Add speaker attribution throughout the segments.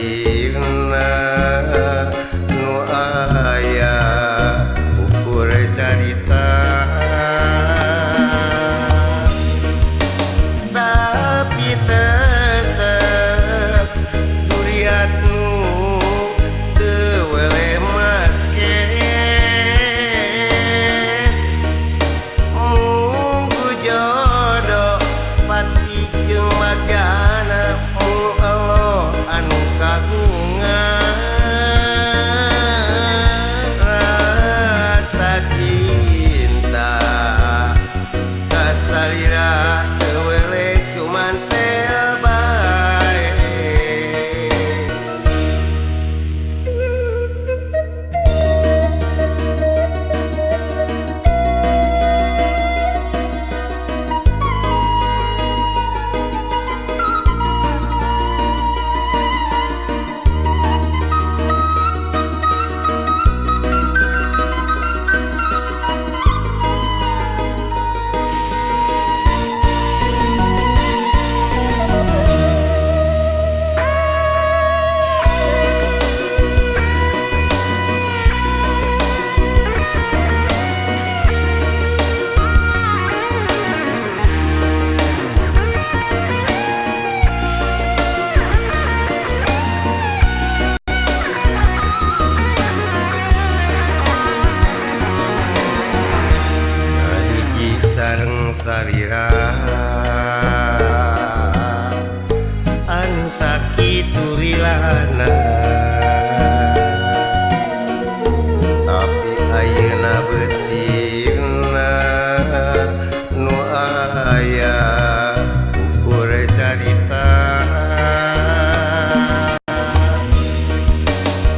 Speaker 1: betina nu aya ukur carita tapi tetep duriatnu teu wele maske munggu jodoh pati jeung magana mu Allah anu kagungan rasa cinta kasalira teu wele cuman tel bae. Sareng salira anu sakitu rilana tapi ayeuna betina nu aya ukur carita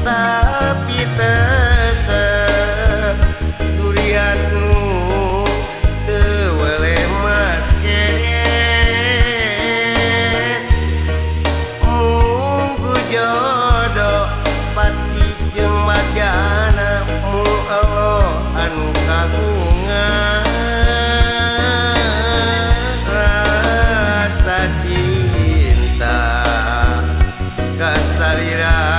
Speaker 1: tapi tetep duriatnu jodoh pati jeung magana mu Allah anu kagungan rasa cinta kasalira